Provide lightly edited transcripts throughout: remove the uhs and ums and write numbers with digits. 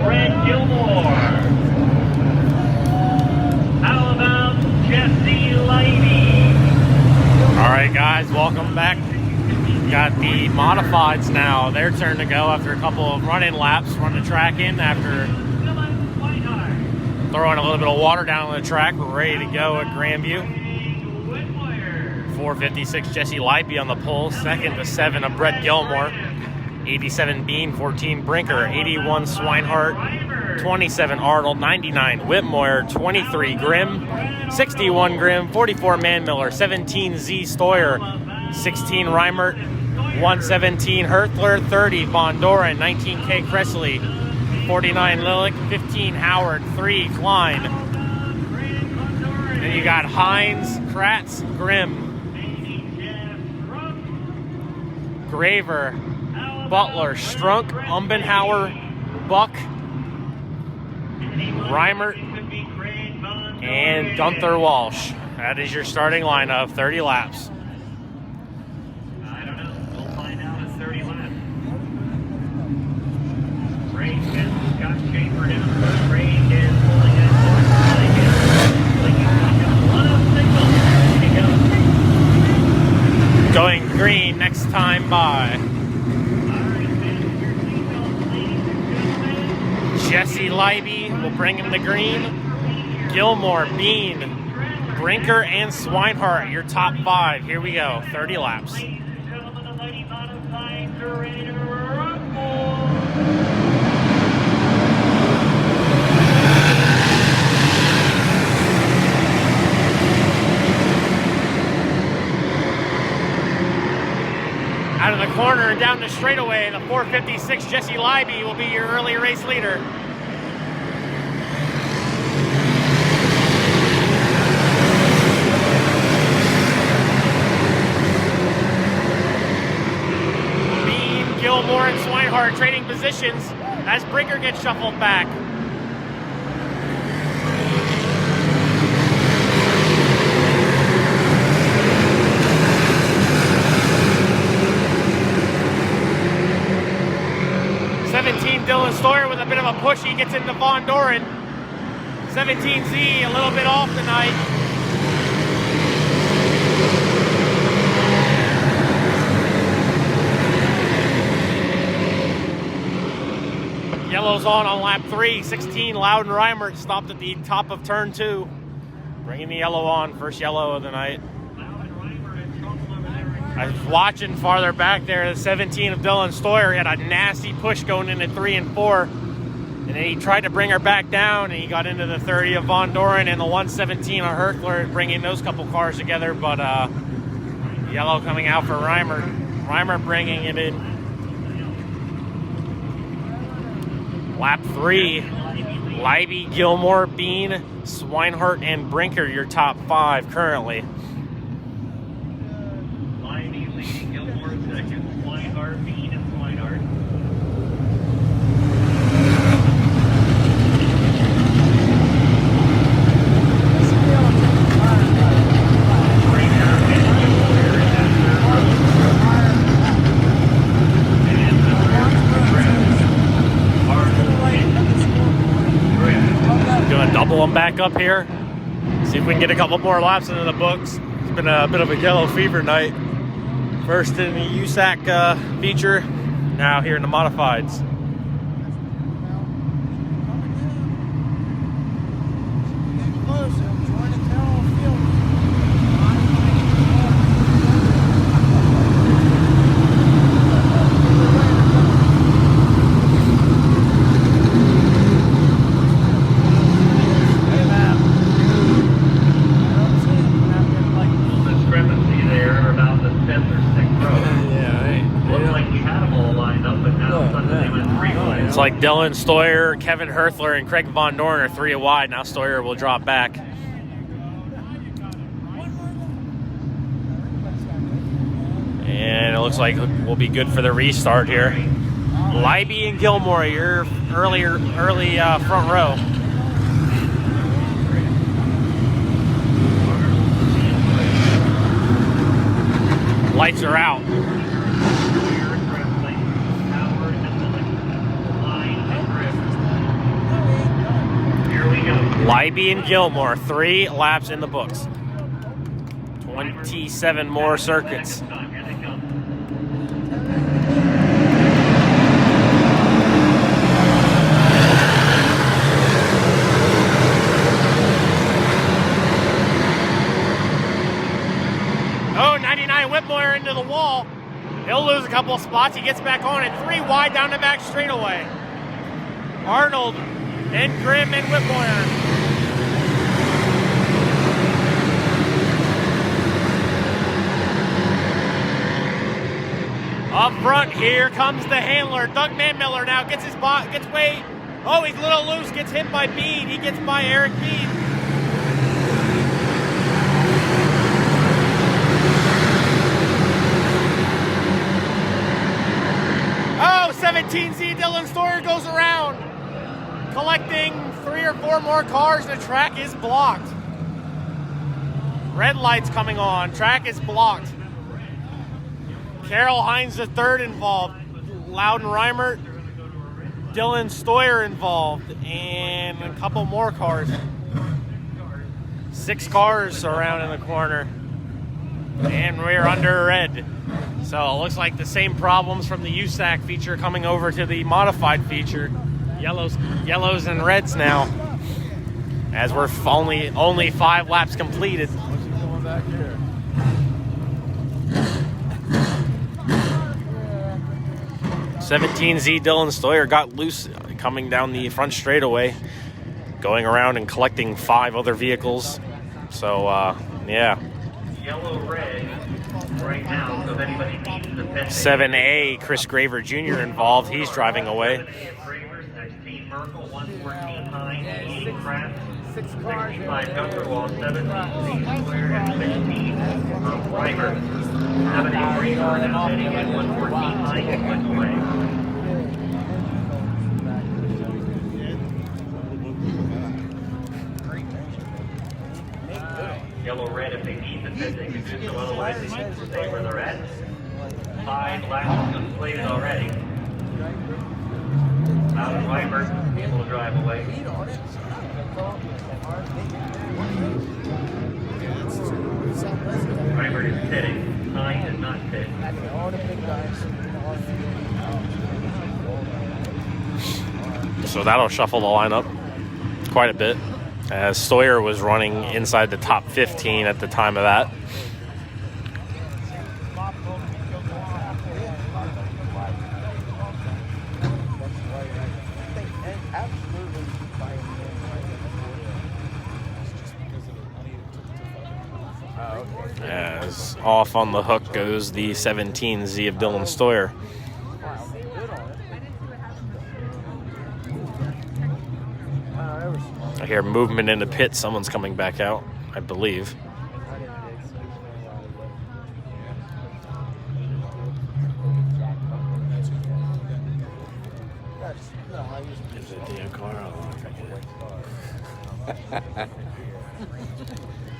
Brett Gilmore. How about Jesse Leiby? All right, guys, welcome back. Got the modifieds now. Their turn to go after a couple of running laps. Run the track in after throwing a little bit of water down on the track. We're ready to go at Grandview. 4:56 Jesse Leiby on the pole. Second to 7 of Brett Gilmore. 87 Bean, 14 Brinker, 81 Swinehart, 27 Arnold, 99 Whitmoyer, 23 Grimm, 61 Grimm, 44 Manmiller, 17 Z Stoyer, 16 Reimert, 117 Hertler, 30 Von Doren, 19 K Cressley, 49 Lilick, 15 Howard, 3 Klein. Then you got Hines, Kratz, Grimm, Graver, Butler, Strunk, Umbenhauer, Buck, Reimert, and Gunther Walsh. That is your starting lineup, 30 laps. I don't know. We'll find out at 30 laps. Ray Smith, Scott Schaefer down first. Ray is pulling it. Going green next time by. Jesse Leiby will bring him to green. Gilmore, Bean, Brinker, and Swinehart, your top 5. Here we go, 30 laps. Out of the corner and down the straightaway, the 4:56 Jesse Leiby will be your early race leader. Bean, Gilmore, and Swinehart trading positions as Brinker gets shuffled back. Dylan Stoyer with a bit of a push. He gets into Von Doren. 17Z a little bit off tonight. Yellow's on lap 3. 16 Loudon Reimert stopped at the top of turn 2. Bringing the yellow on. First yellow of the night. I was watching farther back there, the 17 of Dylan Stoyer. He had a nasty push going into 3 and 4. And then he tried to bring her back down, and he got into the 30 of Von Doren and the 117 of Hertler, bringing those couple cars together. But yellow coming out for Reimert. Reimert bringing it in. Lap 3, Leiby, Gilmore, Bean, Swinehart, and Brinker, your top 5 currently. Double them back up here. See if we can get a couple more laps into the books. It's been a bit of a yellow fever night. First in the USAC feature, now here in the modifieds. It's like Dylan Stoyer, Kevin Hertler, and Craig Von Doren are 3 wide. Now Stoyer will drop back. And it looks like we'll be good for the restart here. Leiby and Gilmore, your early front row. Lights are out. Libby and Gilmore, 3 laps in the books. 27 more circuits. Oh, 99 Whitmore into the wall. He'll lose a couple of spots. He gets back on it. 3 wide down the back straightaway. Arnold and Grimm and Whitmore. Up front, here comes the handler. Doug Manmiller now gets his bot, gets way. Oh, he's a little loose, gets hit by Bean. He gets by Eric Bean. Oh, 17Z Dylan Stoyer goes around, collecting 3 or 4 more cars. The track is blocked. Red lights coming on. Track is blocked. Carol Hines III involved, Loudon Reimert, Dylan Stoyer involved, and a couple more cars. 6 cars around in the corner, and we're under red. So it looks like the same problems from the USAC feature coming over to the modified feature. Yellows and reds now, as we're only 5 laps completed. What's he doing back here? 17Z Dylan Stoyer got loose coming down the front straightaway, going around and collecting 5 other vehicles. So, yeah. Yellow, red, right now, so if anybody needs to pit. 7A, Chris Graver Jr. involved. He's driving away. Graver, 16 Merkel, 114 Hines, 80 Kraft, 65 Dunkerwall, 17 Square, and 16 Reimer. 73 Gordon, sitting at 114 Hines, went away. Yellow, red, if they need to pit, they can do so. Otherwise, they need to stay where they're at. 5 laps completed already. Loudon Reimert able to drive away. Reimert is pitting. Hines is not pit. So that'll shuffle the lineup quite a bit, as Stoyer was running inside the top 15 at the time of that. As off on the hook goes the 17Z of Dylan Stoyer. I hear movement in the pit. Someone's coming back out, I believe. Is it the car?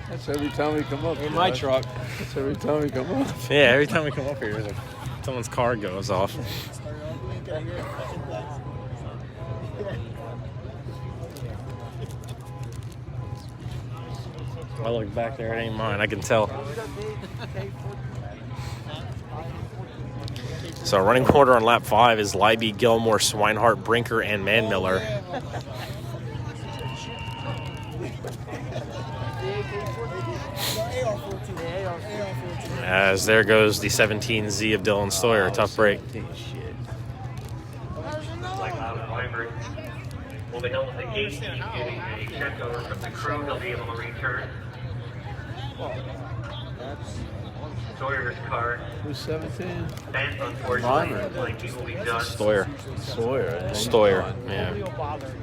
That's every time we come up. In my truck. That's every time we come up. Yeah, every time we come up here, someone's car goes off. I look back there, it ain't mine, I can tell. So running order on lap 5 is Libby, Gilmore, Swinehart, Brinker, and Manmiller. As there goes the 17Z of Dylan Stoyer, tough break. Like Loudon Reimert will be held at the gate. He's getting a check over from the crew. They'll be able to return. Sawyer's car. Who's 17? Bent, unfortunately. Reimer. Like he will be done. Stoyer. Stoyer. Yeah.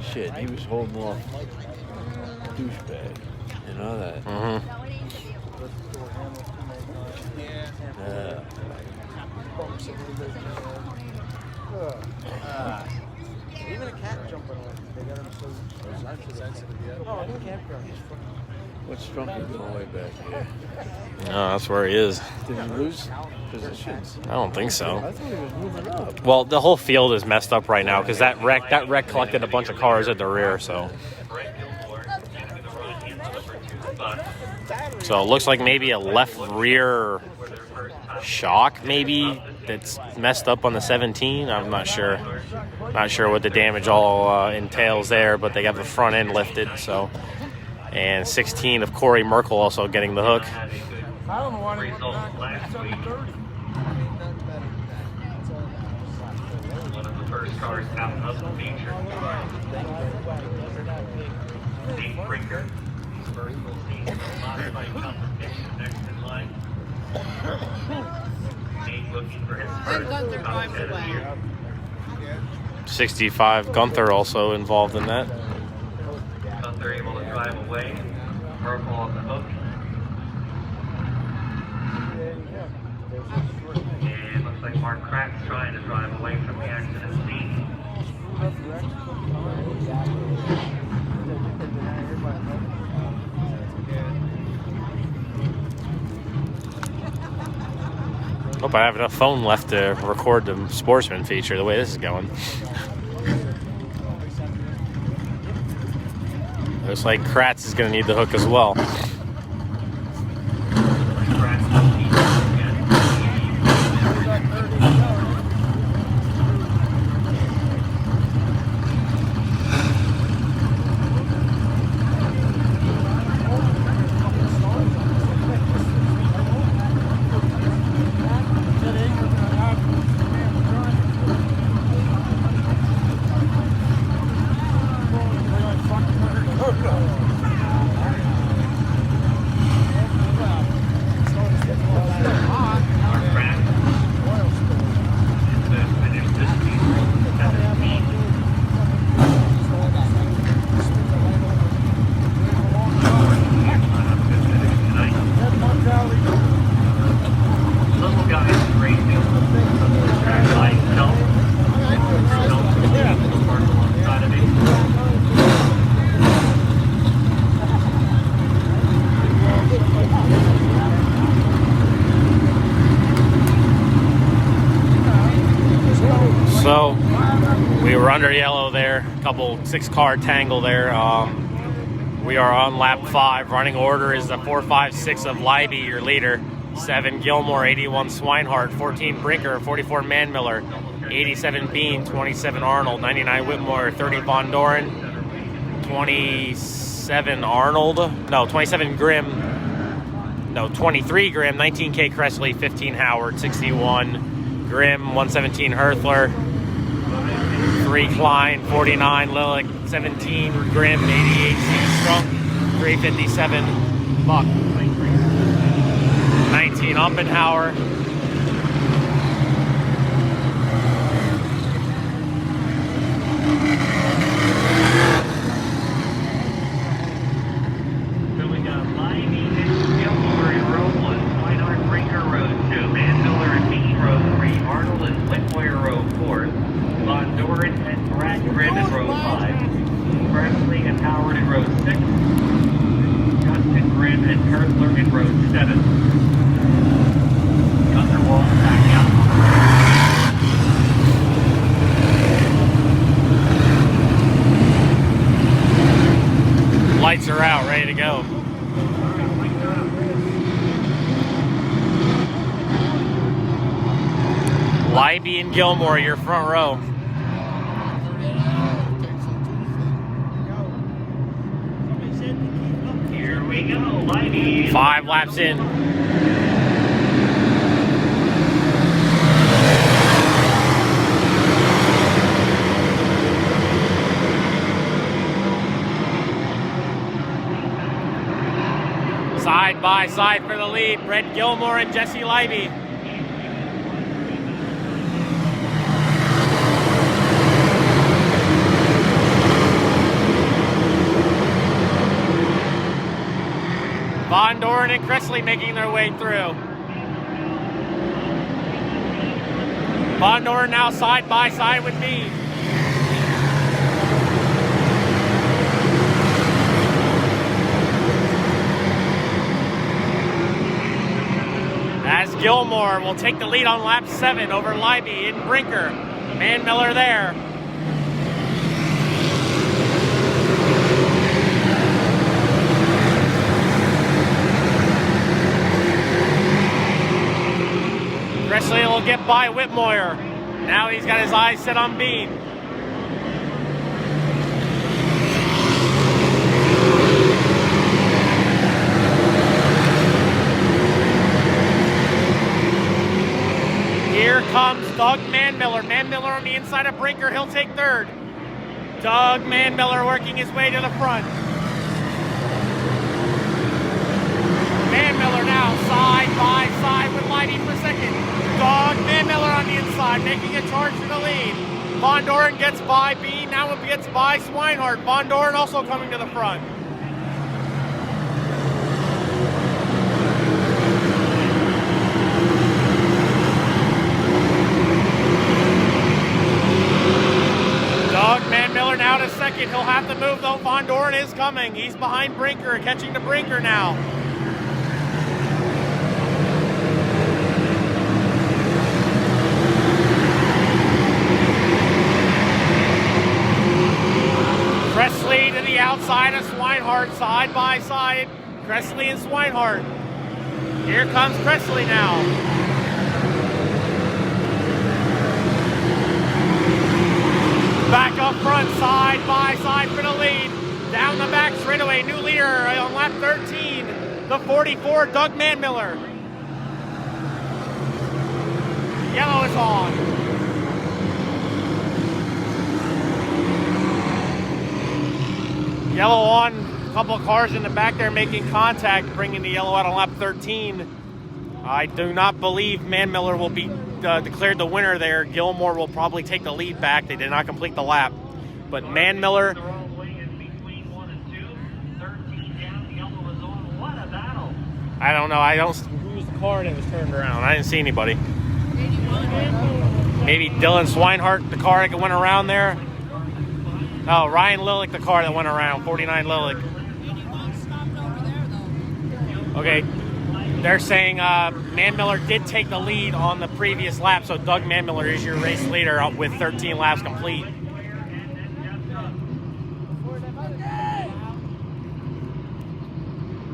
Shit, he was holding off douchebag. You know that? Mm-hmm. Yeah. Even a cat jumping on it. They got him so sensitive yet. No, I think campground. What's Strumpy doing way back here? No, that's where he is. Did he lose positions? I don't think so. I thought he was moving up. Well, the whole field is messed up right now because that wreck collected a bunch of cars at the rear, so. So it looks like maybe a left rear shock maybe that's messed up on the 17. I'm not sure. Not sure what the damage all entails there, but they got the front end lifted. So, and 16 of Corey Merkel also getting the hook. I don't know why they last week. One of the first cars out of the feature. Steve Brinker. First we'll see the modified competition next in line. Steve looking for his first competition of the year. 65 Gunther also involved in that. Gunther able to drive away. Merkel on the hook. And looks like Mark Crack's trying to drive away from the accident scene. Hope I have enough phone left to record the sportsman feature the way this is going. Looks like Kratz is going to need the hook as well. So we were under yellow there, couple 6-car tangle there. We are on lap 5. Running order is the 4, 5, 6 of Leiby, your leader. 7 Gilmore, 81 Swinehart, 14 Brinker, 44 Manmiller, 87 Bean, 27 Arnold, 99 Whitmore, 30 Von Doren, 27 Arnold, no, 27 Grimm, no, 23 Grimm, 19K Cressley, 15 Howard, 61 Grimm, 117 Herthler, 3 Klein, 49 Lilick, 17 Grimm, 88 C Strunk, 357 Buck, 19 Umpenhauer, So we got Leiby and Gilmore in row 1, Swinehart Brinker row 2, Manmiller and Bean row 3, Arnold and Whitmore row 4, Von Doren and Brad Grimm in row 5, Presley and Howard in row 6, Justin Grimm and Herthler in row 7. Gunther Walsh back out. Lights are out, ready to go. Leiby and Gilmore, your front row. Here we go, Leiby. 5 laps in. Side by side for the lead, Brett Gilmore and Jesse Leiby. Von Doren and Cressley making their way through. Von Doren now side by side with me. As Gilmore will take the lead on lap 7 over Leiby and Brinker. Manmiller there. will get by Whitmore. Now he's got his eyes set on Bean. Here comes Doug Manmiller. Manmiller on the inside of Brinker. He'll take third. Doug Manmiller working his way to the front. Manmiller now side by side with Leidy for second. Doug Manmiller on the inside, making a charge for the lead. Von Doren gets by Bean, now gets by Swinehart. Von Doren also coming to the front. Doug Manmiller now to second. He'll have to move though. Von Doren is coming. He's behind Brinker, catching the Brinker now. Cressley to the outside of Swinehart, side by side. Cressley and Swinehart. Here comes Cressley now. Back up front, side by side for the lead. Down the back straightaway, new leader on lap 13, the 44, Doug Manmiller. Yellow is on. Yellow on, a couple of cars in the back there making contact, bringing the yellow out on lap 13. I do not believe Manmiller will be declared the winner there. Gilmore will probably take the lead back. They did not complete the lap. But Manmiller... I don't know. Who's the car that was turned around? I didn't see anybody. Maybe Dylan Swinehart, the car that went around there. Oh, Ryan Lillick, the car that went around. 49 Lillick. Okay. They're saying Manmiller did take the lead on the previous lap, so Doug Manmiller is your race leader with 13 laps complete.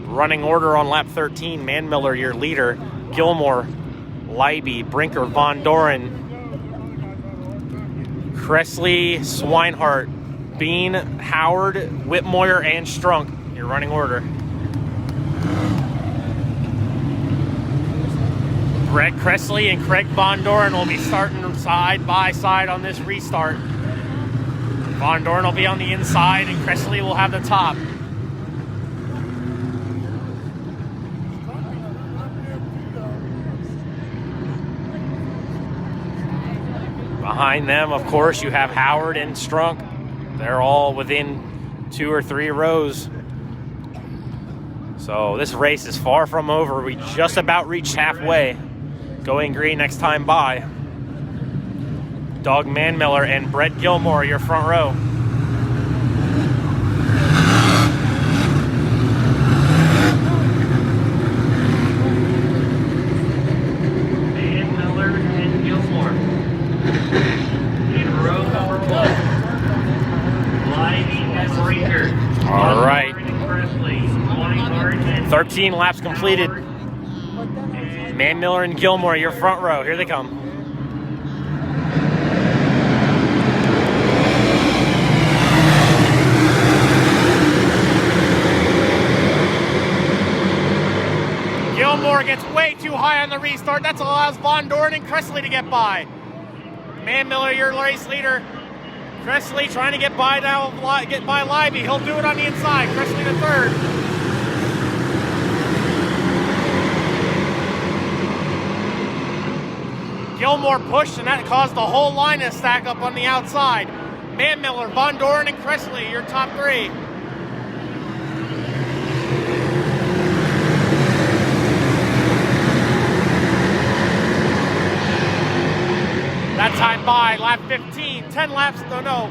Running order on lap 13, Manmiller your leader, Gilmore, Leiby, Brinker, Von Doren, Cressley, Swinehart, Bean, Howard, Whitmore, and Strunk, your running order. Brett Cressley and Craig Von Doren will be starting side by side on this restart. Von Doren will be on the inside and Cressley will have the top. Behind them, of course, you have Howard and Strunk. They're all within 2 or 3 rows. So this race is far from over. We just about reached halfway. Going green next time by. Doug Manmiller and Brett Gilmore, your front row. Manmiller and Gilmore. In row number 1. Leiby and Brinker. All right. 13 13 laps completed. Manmiller and Gilmore, your front row. Here they come. Gilmore gets way too high on the restart. That allows Von Doren and Cressley to get by. Manmiller, your race leader. Cressley trying to get by now, get by Leiby. He'll do it on the inside. Cressley to third. Gilmore pushed, and that caused the whole line to stack up on the outside. Manmiller, Von Doren, and Cressley, your top 3. That time by, lap 15, 10 laps, no,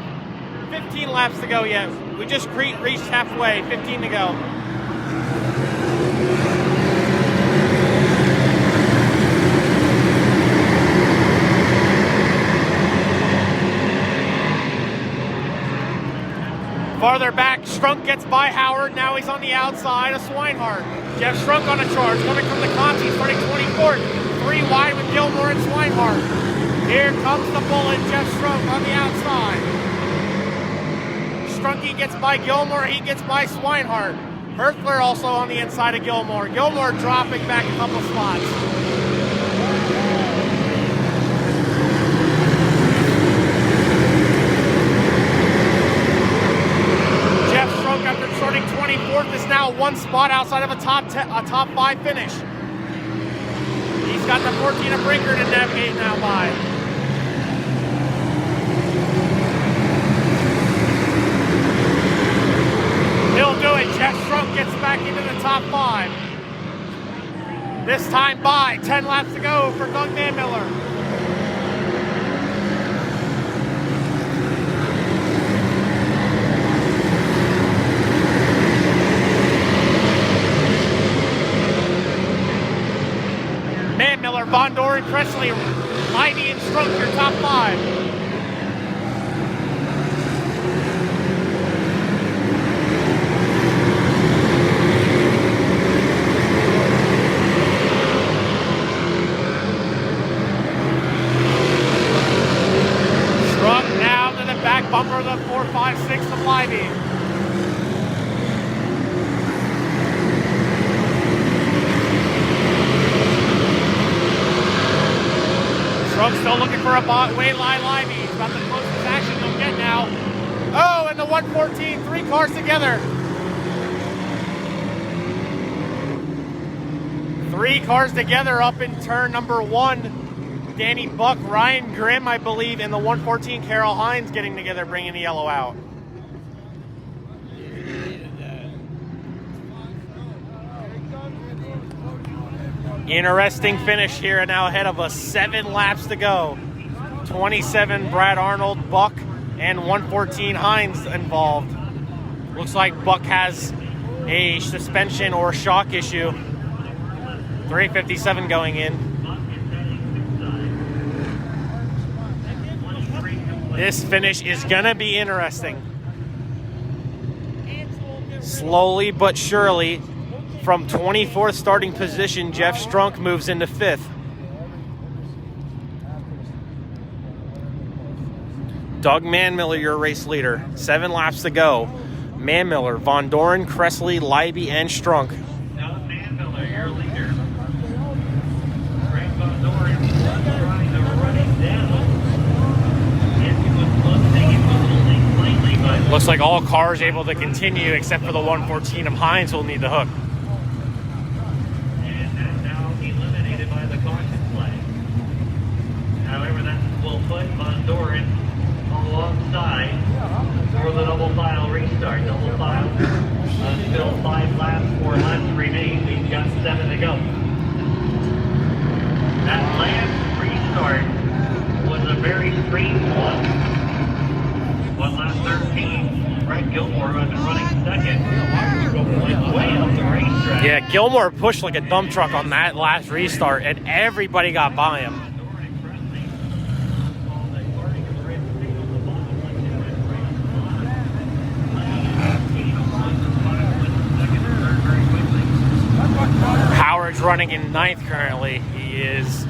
15 laps to go yet. We just reached halfway, 15 to go. Farther back, Strunk gets by Howard. Now he's on the outside of Swinehart. Jeff Strunk on a charge, coming from the Conti, starting 24th. 3 wide with Gilmore and Swinehart. Here comes the bullet, Jeff Strunk on the outside. Strunky gets by Gilmore, he gets by Swinehart. Herthler also on the inside of Gilmore. Gilmore dropping back a couple spots. Jeff Strunk, after starting 24th, is now 1 spot outside of a top 5 finish. He's got the 14 of Brinker to navigate now by. He'll do it. Jeff Strunk gets back into the top 5. This time by 10 laps to go for Doug Manmiller. Manmiller, Von Doren, Presley, Livey, and Strunk, your top 5. Strunk now to the back bumper of the 4, 5, 6 of Livey. Strunk still looking for a Waylai Livey. He's about the closest action he'll get now. Oh, and the 114, 3 cars together. 3 cars together up in turn number 1. Danny Buck, Ryan Grimm, I believe, and the 114 Carol Hines getting together, bringing the yellow out. Interesting finish here, now ahead of us. 7 laps to go. 27 Brad Arnold, Buck, and 114 Hines involved. Looks like Buck has a suspension or shock issue. 357 going in. This finish is gonna be interesting. Slowly but surely, from 24th starting position, Jeff Strunk moves into 5th. Doug Manmiller, your race leader. 7 laps to go. Manmiller, Von Doren, Cressley, Leiby, and Strunk. Doug Manmiller, your leader. Greg Von Doren trying to run it down. Looks like all cars able to continue except for the 114 of Hines will need the hook. And that's now eliminated by the caution flag. However, that will put Von Doren alongside for the double file restart. Double file until 4 laps remain. We've got 7 to go. That last restart was a very strange one. 1 lap 13. Brett Gilmore has been running second. Went way up the racetrack. Yeah, Gilmore pushed like a dump truck on that last restart, and everybody got by him. Howard's running in 9th currently. He is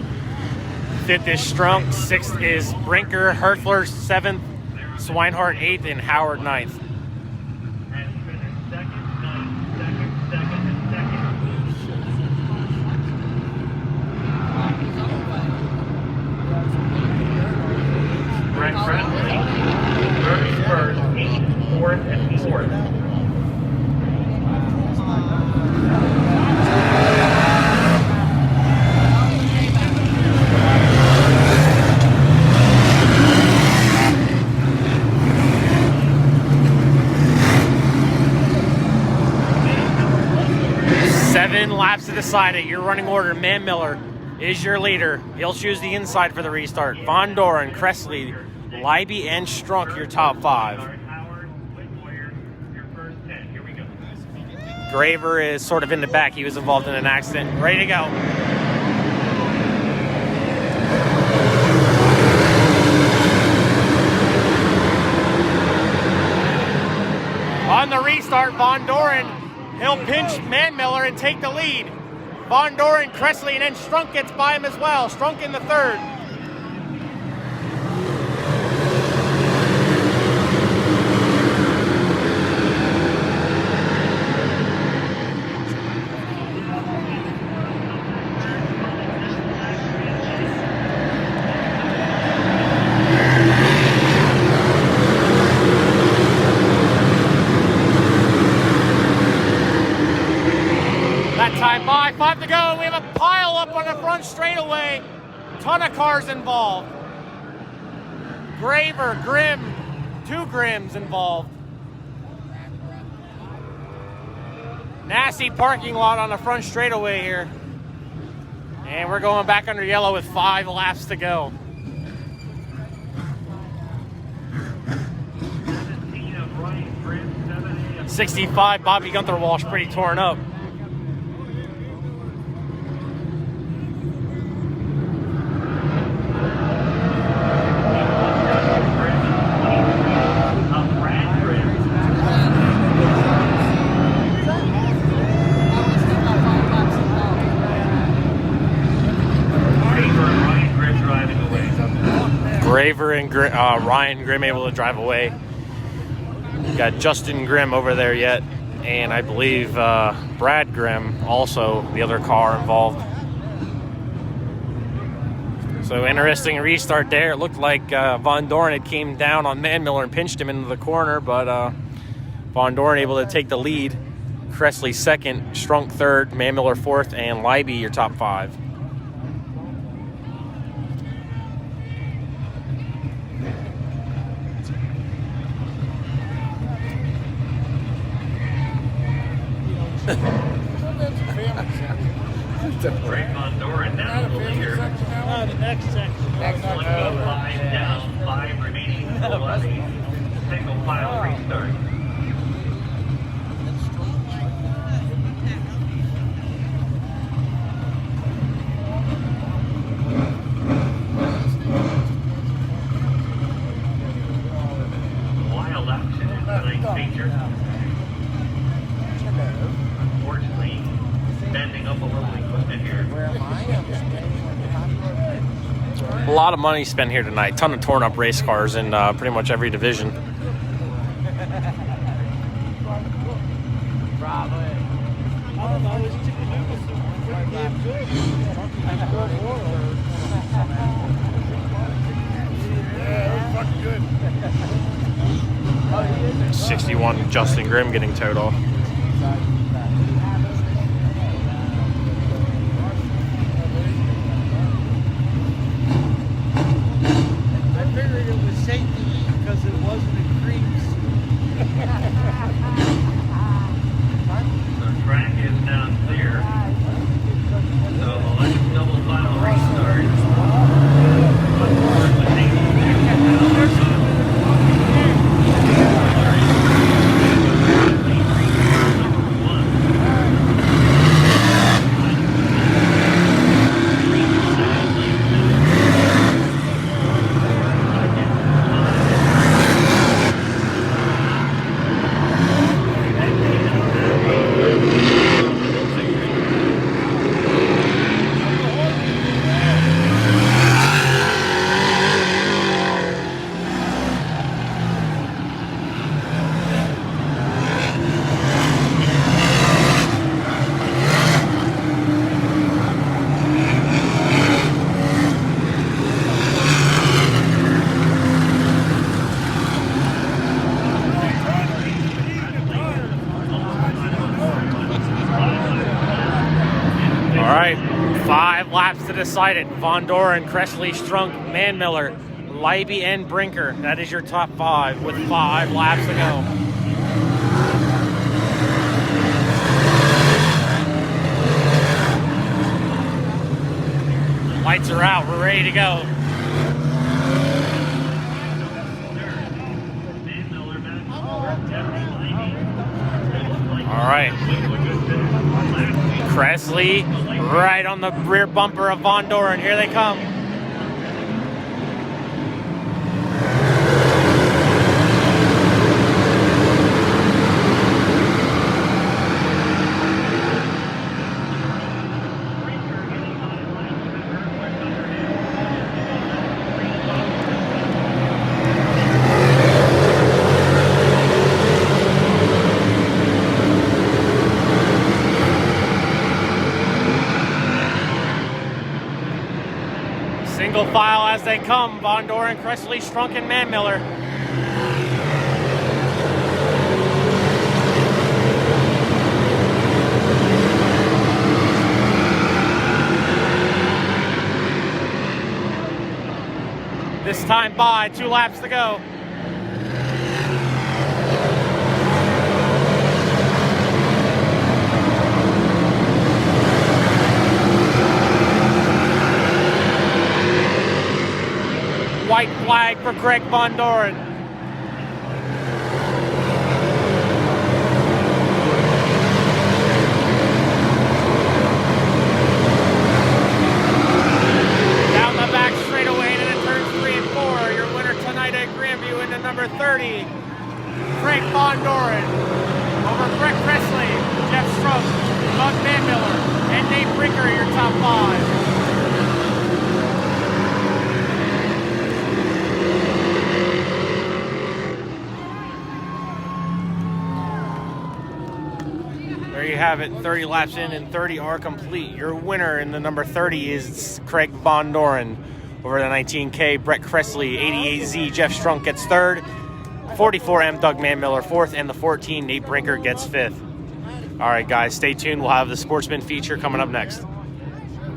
5th is Strunk, 6th is Brinker, Herthler 7th, Swinehart 8th, and Howard 9th. Brett Presley, 31st, 8th, 4th, and 4th. Laps to decide it. Your running order: Manmiller is your leader. He'll choose the inside for the restart. Von Doren, Cressley, Leiby, and Strunk, your top 5. Graver is sort of in the back. He was involved in an accident. Ready to go. On the restart, Von Doren, he'll pinch Manmiller and take the lead. Von Doren, Cressley, and then Strunk gets by him as well. Strunk in the third. Time by, 5 to go. We have a pile up on the front straightaway. Ton of cars involved. Graver, Grimm, 2 Grimms involved. Nasty parking lot on the front straightaway here. And we're going back under yellow with 5 laps to go. 65, Bobby Gunther Walsh, pretty torn up. Graver and Ryan Grimm able to drive away. We've got Justin Grimm over there yet, and I believe Brad Grimm, also the other car involved. So interesting restart there. It looked like Von Doren had came down on Manmiller and pinched him into the corner, but Von Doren able to take the lead. Cressley second, Strunk third, Manmiller fourth, and Leiby your top 5. Greg Von Doren now the leader. The next section. 105 down, 5 remaining for a single file restart. Wild action in tonight's feature. Unfortunately, bending up a little equipment here. A lot of money spent here tonight. Ton of torn up race cars in pretty much every division. Good. 61 Justin Grimm getting towed off. The track is now clear. So let's double file restart. All right, 5 laps to decide it. Von Doren, Cressley, Strunk, Manmiller, Leiby, and Brinker. That is your top 5 with 5 laps to go. Lights are out. We're ready to go. All right. Cressley right on the rear bumper of Von Doren. Here they come. Single file as they come. Von Doren, Cressley, Strunk, and Manmiller. This time by 2 laps to go. White flag for Craig Von Doren. Down the back straightaway and into turns 3 and 4. Your winner tonight at Grandview into number 30, Craig Von Doren. Over Brett Cressley, Jeff Strunk, Doug Manmiller, and Nate Brinker, your top 5. There you have it, 30 laps in and 30 are complete. Your winner in the number 30 is Craig Von Doren. Over the 19K, Brett Cressley, 88Z, Jeff Strunk gets 3rd. 44M, Doug Manmiller 4th, and the 14, Nate Brinker gets 5th. All right, guys, stay tuned. We'll have the Sportsman feature coming up next.